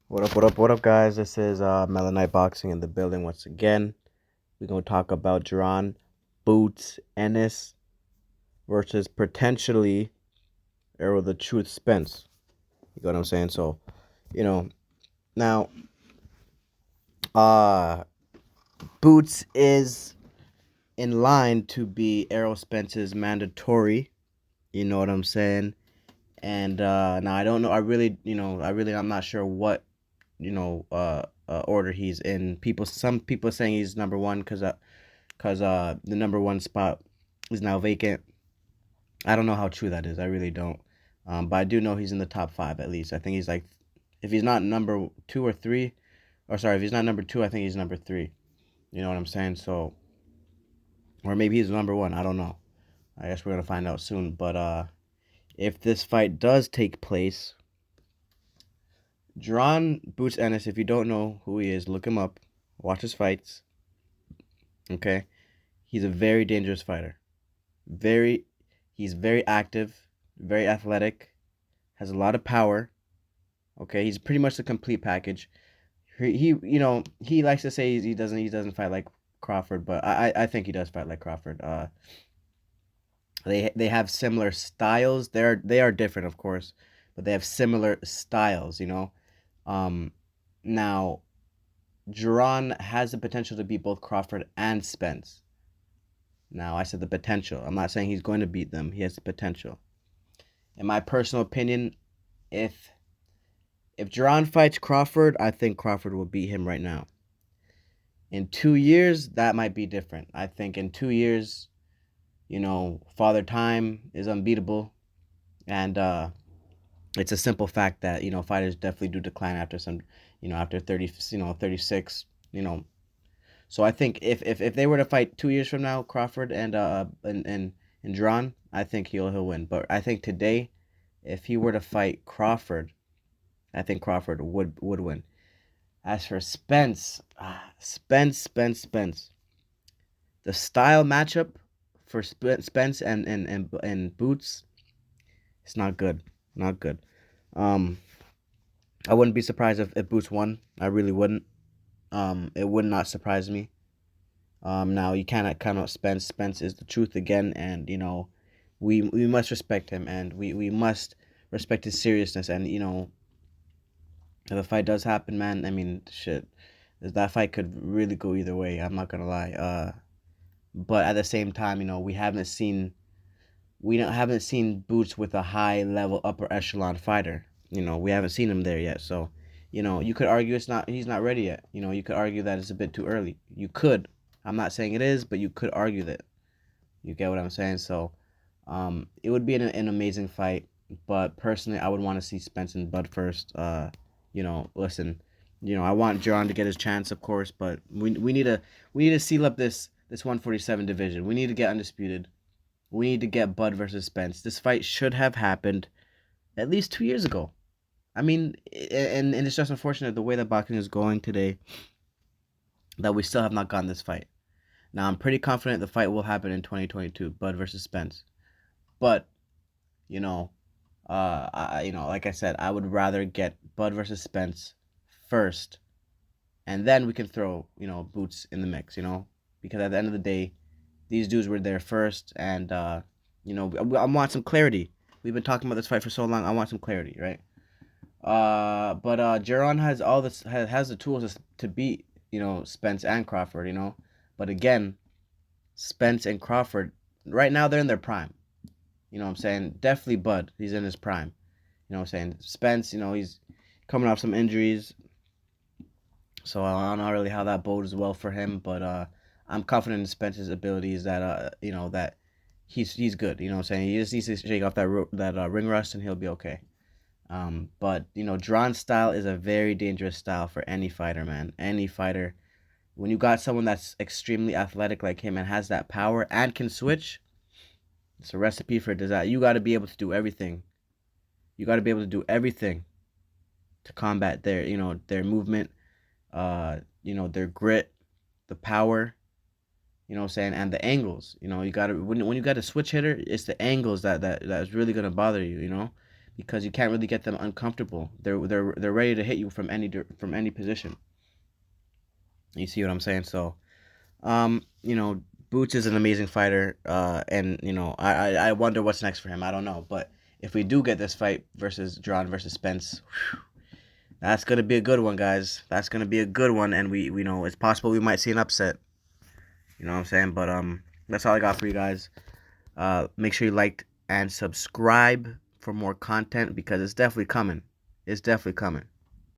What up, what up, what up, guys? This is Mellow Night Boxing in the building once again. We're going to talk about Jaron, Boots, Ennis versus potentially Errol the Truth Spence. You know what I'm saying? So, you know, now, uh, Boots is in line to be Errol Spence's mandatory. You know what I'm saying? And now I don't know. I'm not sure what order he's in. Some people saying he's number one because the number one spot is now vacant. I don't know how true that is. I really don't. But I do know he's in the top five at least. I think he's like, if he's not number two or three, or sorry, if he's not number two, I think he's number three. You know what I'm saying? So, or maybe he's number one. I don't know. I guess we're gonna find out soon. But if this fight does take place, Jaron Boots Ennis, if you don't know who he is, look him up. Watch his fights. Okay, he's a very dangerous fighter. Very, he's very active, very athletic, has a lot of power. Okay, he's pretty much the complete package. He likes to say he doesn't fight like Crawford, but I think he does fight like Crawford. They have similar styles. They are different, of course, but they have similar styles. Um, now Jaron has the potential to beat both Crawford and Spence. Now I said the potential. I'm not saying he's going to beat them. He has the potential. In my personal opinion, if if Jaron fights Crawford, I think Crawford will beat him right now. In 2 years, that might be different. I think in 2 years, Father Time is unbeatable, and it's a simple fact that fighters definitely do decline after after 30, 36, So I think if they were to fight 2 years from now, Crawford and Jaron, I think he'll win. But I think today, if he were to fight Crawford, I think Crawford would win. As for Spence, the style matchup for Spence and Boots, it's not good, not good. Um, I wouldn't be surprised if Boots won. I really wouldn't. It would not surprise me. Now you cannot count out Spence. Spence is the truth again, and we must respect him, and we must respect his seriousness, and if the fight does happen, man, I mean, shit, that fight could really go either way. I'm not gonna lie. But at the same time, we haven't seen Boots with a high level upper echelon fighter. We haven't seen him there yet. So, you could argue he's not ready yet. You could argue that it's a bit too early. You could. I'm not saying it is, but you could argue that. You get what I'm saying? So, it would be an amazing fight. But personally, I would want to see Spence and Bud first. Listen, I want Jaron to get his chance, of course, but we need to seal up this 147 division. We need to get undisputed. We need to get Bud versus Spence. This fight should have happened at least 2 years ago. I mean, and it's just unfortunate the way that boxing is going today that we still have not gotten this fight. Now, I'm pretty confident the fight will happen in 2022, Bud versus Spence. But you know, like I said, I would rather get Bud versus Spence first, and then we can throw Boots in the mix. Because at the end of the day, these dudes were there first, and I want some clarity. We've been talking about this fight for so long. I want some clarity, right? But Jaron has all this has the tools to beat Spence and Crawford. But again, Spence and Crawford right now they're in their prime. You know what I'm saying? Definitely Bud. He's in his prime. You know what I'm saying? Spence, he's coming off some injuries. So I don't know really how that bodes well for him, but I'm confident in Spence's abilities that that he's good. You know what I'm saying? He just needs to shake off that ring rust and he'll be okay. But Drawn style is a very dangerous style for any fighter, man. Any fighter. When you got someone that's extremely athletic like him and has that power and can switch, it's a recipe for disaster. You got to be able to do everything. You got to be able to do everything to combat their movement, their grit, the power, what I'm saying, and the angles. You got to when you got a switch hitter, it's the angles that is really gonna bother you, because you can't really get them uncomfortable. They're ready to hit you from any position. You see what I'm saying? So, Boots is an amazing fighter, and I wonder what's next for him. I don't know, but if we do get this fight versus Jaron versus Spence, that's gonna be a good one, guys. That's gonna be a good one, and we know it's possible we might see an upset. You know what I'm saying? But that's all I got for you guys. Make sure you like and subscribe for more content because it's definitely coming. It's definitely coming.